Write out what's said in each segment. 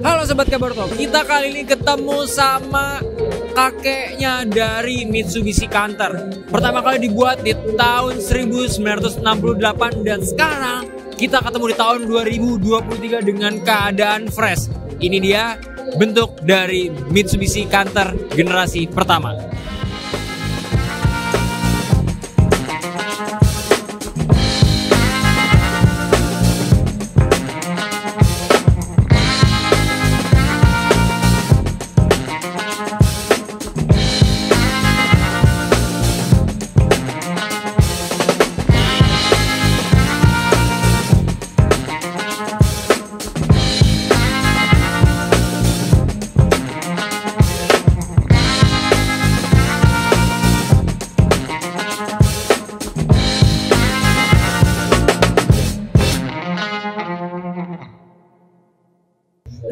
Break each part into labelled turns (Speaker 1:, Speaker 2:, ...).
Speaker 1: Halo Sobat Kabarto, kita kali ini ketemu sama kakeknya dari Mitsubishi Canter. Pertama kali dibuat di tahun 1968 dan sekarang kita ketemu di tahun 2023 dengan keadaan fresh. Ini dia bentuk dari Mitsubishi Canter generasi pertama.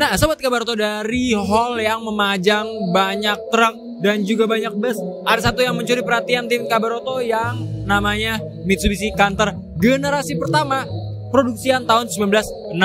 Speaker 1: Nah, Sobat Kabarto, dari hall yang memajang banyak truk dan juga banyak bus, ada satu yang mencuri perhatian tim Kabarto yang namanya Mitsubishi Canter generasi pertama produksian tahun 1968.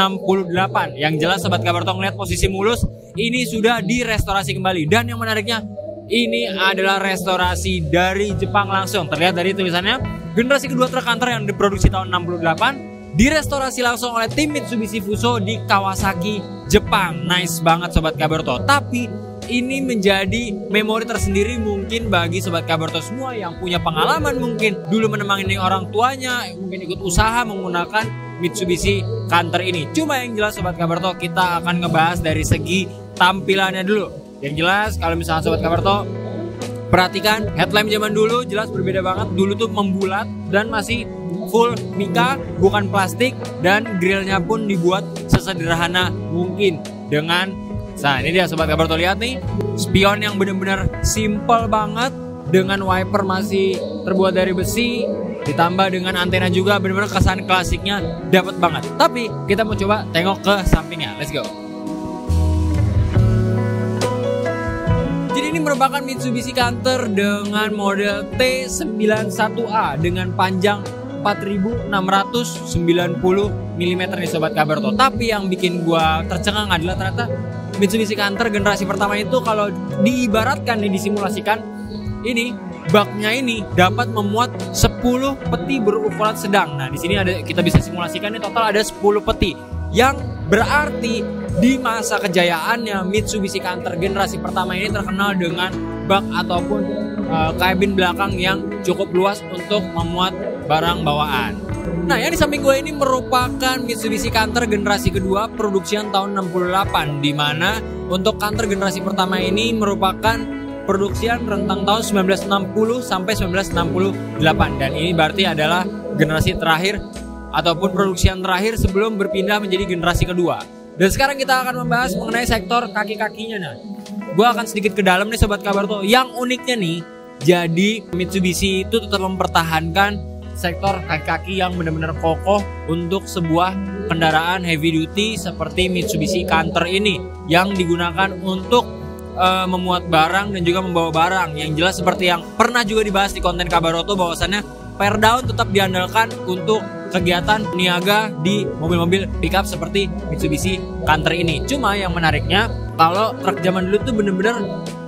Speaker 1: Yang jelas Sobat Kabarto ngeliat posisi mulus, ini sudah direstorasi kembali. Dan yang menariknya, ini adalah restorasi dari Jepang langsung. Terlihat dari tulisannya, generasi kedua truk Canter yang diproduksi tahun 68 direstorasi langsung oleh tim Mitsubishi Fuso di Kawasaki, Jepang. Nice banget Sobat Kabarto. Tapi ini menjadi memori tersendiri mungkin bagi Sobat Kabarto semua yang punya pengalaman mungkin dulu menemani orang tuanya, mungkin ikut usaha menggunakan Mitsubishi Canter ini. Cuma yang jelas Sobat Kabarto, kita akan ngebahas dari segi tampilannya dulu. Yang jelas kalau misalnya Sobat Kabarto perhatikan headlamp zaman dulu jelas berbeda banget. Dulu tuh membulat dan masih full mika, bukan plastik, dan grillnya pun dibuat sesederhana mungkin dengan, nah ini dia Sobat Kabarto, lihat nih spion yang benar-benar simple banget dengan wiper masih terbuat dari besi, ditambah dengan antena juga, benar-benar kesan klasiknya dapat banget. Tapi kita mau coba tengok ke sampingnya, let's go. Jadi ini merupakan Mitsubishi Canter dengan model T91A dengan panjang 4690 mm nih Sobat Kabarto. Tapi yang bikin gua tercengang adalah ternyata Mitsubishi Canter generasi pertama itu kalau diibaratkan nih, disimulasikan, ini baknya ini dapat memuat 10 peti berukuran sedang. Nah, di sini ada, kita bisa simulasikan nih, total ada 10 peti. Yang berarti di masa kejayaannya Mitsubishi Canter generasi pertama ini terkenal dengan bak ataupun kabin belakang yang cukup luas untuk memuat barang bawaan. Nah, yang di samping gue ini merupakan Mitsubishi Canter generasi kedua produksian tahun 68, di mana untuk Canter generasi pertama ini merupakan produksian rentang tahun 1960 sampai 1968, dan ini berarti adalah generasi terakhir ataupun produksian terakhir sebelum berpindah menjadi generasi kedua. Dan sekarang kita akan membahas mengenai sektor kaki-kakinya. Nah, gue akan sedikit ke dalam nih Sobat Kabarto. Yang uniknya nih, jadi Mitsubishi itu tetap mempertahankan sektor kaki-kaki yang benar-benar kokoh untuk sebuah kendaraan heavy duty seperti Mitsubishi Canter ini, yang digunakan untuk memuat barang dan juga membawa barang. Yang jelas seperti yang pernah juga dibahas di konten Kabaroto, bahwasannya per down tetap diandalkan untuk kegiatan niaga di mobil-mobil pickup seperti Mitsubishi Canter ini. Cuma yang menariknya, kalau truk zaman dulu tuh bener-bener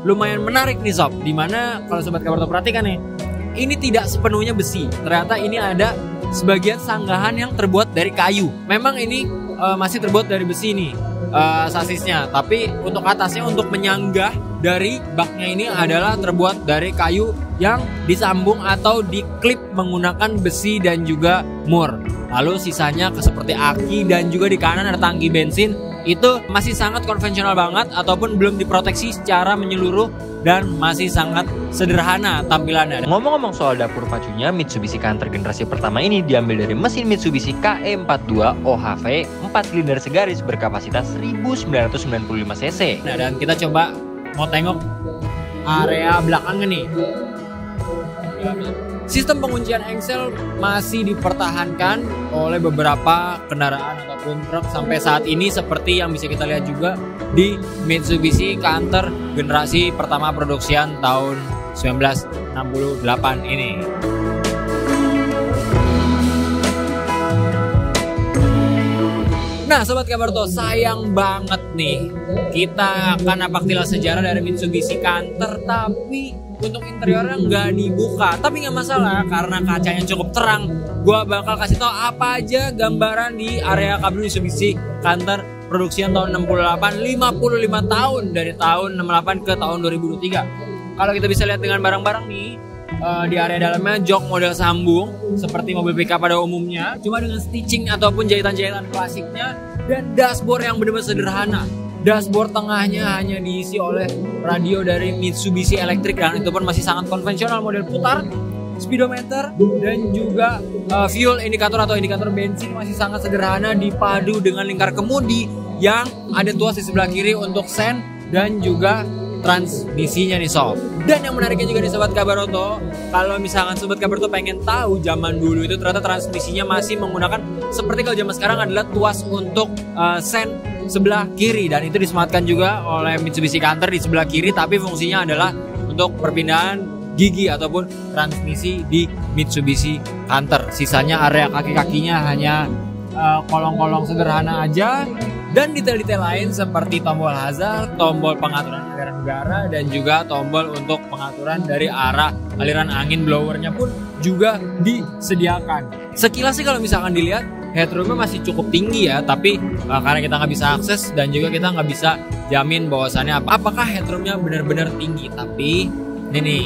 Speaker 1: lumayan menarik nih Sob, dimana kalau Sobat Kabarto perhatikan nih, ini tidak sepenuhnya besi. Ternyata ini ada sebagian sanggahan yang terbuat dari kayu. Memang ini masih terbuat dari besi nih sasisnya, tapi untuk atasnya, untuk menyanggah dari baknya ini adalah terbuat dari kayu yang disambung atau diklip menggunakan besi dan juga mur. Lalu sisanya seperti aki dan juga di kanan ada tangki bensin. Itu masih sangat konvensional banget ataupun belum diproteksi secara menyeluruh dan masih sangat sederhana tampilannya.
Speaker 2: Ngomong-ngomong soal dapur pacunya, Mitsubishi Canter generasi pertama ini diambil dari mesin Mitsubishi KE42 OHV 4 silinder segaris berkapasitas 1995 cc.
Speaker 1: Nah, dan kita coba mau tengok area belakangnya nih. Sistem penguncian engsel masih dipertahankan oleh beberapa kendaraan ataupun truk sampai saat ini, seperti yang bisa kita lihat juga di Mitsubishi Canter generasi pertama produksian tahun 1968 ini. Nah Sobat Kabarto, sayang banget nih kita akan napak tilas sejarah dari Mitsubishi Canter, tapi untuk interiornya nggak dibuka. Tapi nggak masalah karena kacanya cukup terang. Gua bakal kasih tau apa aja gambaran di area kabin Mitsubishi Canter produksian tahun 68, 55 tahun dari tahun 68 ke tahun 2023. Kalau kita bisa lihat dengan barang-barang nih, di area dalamnya jok model sambung seperti mobil pick up pada umumnya, cuma dengan stitching ataupun jahitan-jahitan klasiknya, dan dashboard yang benar-benar sederhana. Dashboard tengahnya hanya diisi oleh radio dari Mitsubishi Electric, dan itu pun masih sangat konvensional, model putar, speedometer, dan juga fuel indikator atau indikator bensin masih sangat sederhana, dipadu dengan lingkar kemudi yang ada tuas di sebelah kiri untuk sen dan juga transmisinya nih sob. Dan yang menariknya juga nih Sobat Kabaroto, kalau misalkan Sobat Kabaroto pengen tahu zaman dulu itu ternyata transmisinya masih menggunakan seperti kalau zaman sekarang adalah tuas untuk sen sebelah kiri, dan itu disematkan juga oleh Mitsubishi Canter di sebelah kiri, tapi fungsinya adalah untuk perpindahan gigi ataupun transmisi di Mitsubishi Canter. Sisanya area kaki-kakinya hanya kolong-kolong sederhana aja, dan detail-detail lain seperti tombol hazard, tombol pengaturan aliran udara, dan juga tombol untuk pengaturan dari arah aliran angin blowernya pun juga disediakan. Sekilas sih kalau misalkan dilihat headroomnya masih cukup tinggi ya, tapi karena kita nggak bisa akses dan juga kita nggak bisa jamin bahwasannya apakah headroomnya benar-benar tinggi. Tapi ini nih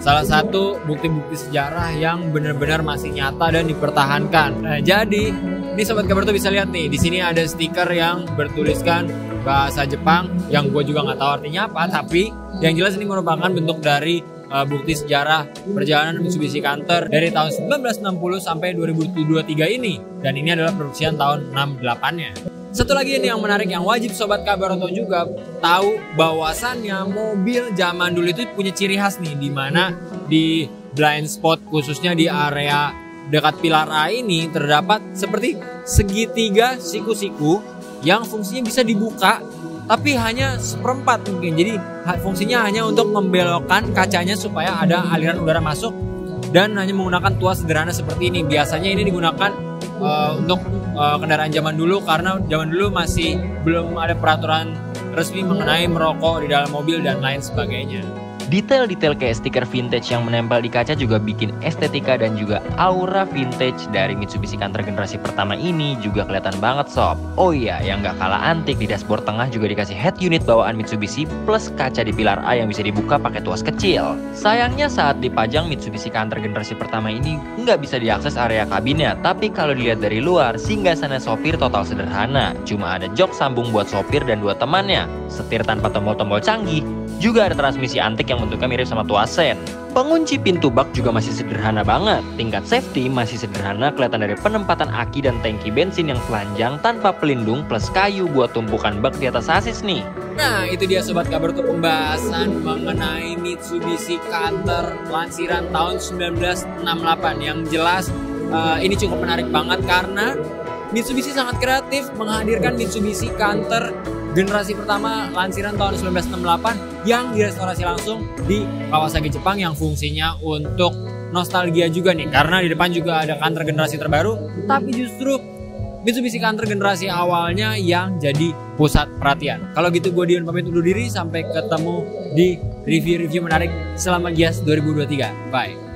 Speaker 1: salah satu bukti-bukti sejarah yang benar-benar masih nyata dan dipertahankan. Nah, jadi ini Sobat Kabarto bisa lihat nih, di sini ada stiker yang bertuliskan bahasa Jepang yang gue juga nggak tahu artinya apa, tapi yang jelas ini merupakan bentuk dari bukti sejarah perjalanan Mitsubishi Canter dari tahun 1960 sampai 2023 ini, dan ini adalah produksian tahun 68-nya. Satu lagi ini yang menarik yang wajib Sobat Kabaroto juga tahu, bahwasannya mobil zaman dulu itu punya ciri khas nih, di mana di blind spot khususnya di area dekat pilar A ini terdapat seperti segitiga siku-siku yang fungsinya bisa dibuka, tapi hanya seperempat mungkin. Jadi fungsinya hanya untuk membelokkan kacanya supaya ada aliran udara masuk, dan hanya menggunakan tuas sederhana seperti ini. Biasanya ini digunakan untuk kendaraan zaman dulu, karena zaman dulu masih belum ada peraturan resmi mengenai merokok di dalam mobil dan lain sebagainya.
Speaker 2: Detail-detail kayak stiker vintage yang menempel di kaca juga bikin estetika dan juga aura vintage dari Mitsubishi Canter generasi pertama ini juga kelihatan banget sob. Oh iya, yang gak kalah antik, di dashboard tengah juga dikasih head unit bawaan Mitsubishi plus kaca di pilar A yang bisa dibuka pakai tuas kecil. Sayangnya saat dipajang Mitsubishi Canter generasi pertama ini nggak bisa diakses area kabinnya, tapi kalau dilihat dari luar, singgasana sopir total sederhana. Cuma ada jok sambung buat sopir dan dua temannya, setir tanpa tombol-tombol canggih, juga ada transmisi antik yang bentuknya mirip sama tuas sen. Pengunci pintu bak juga masih sederhana banget. Tingkat safety masih sederhana, kelihatan dari penempatan aki dan tangki bensin yang telanjang tanpa pelindung plus kayu buat tumpukan bak di atas sasis nih.
Speaker 1: Nah itu dia Sobat Kabarto, pembahasan mengenai Mitsubishi Canter lansiran tahun 1968. Yang jelas ini cukup menarik banget karena Mitsubishi sangat kreatif menghadirkan Mitsubishi Canter generasi pertama lansiran tahun 1968 yang direstorasi langsung di Kawasaki Jepang, yang fungsinya untuk nostalgia juga nih, karena di depan juga ada Canter generasi terbaru, tapi justru Mitsubishi Canter generasi awalnya yang jadi pusat perhatian. Kalau gitu gue Dion pamit undur diri, sampai ketemu di review-review menarik selama Gias 2023. Bye.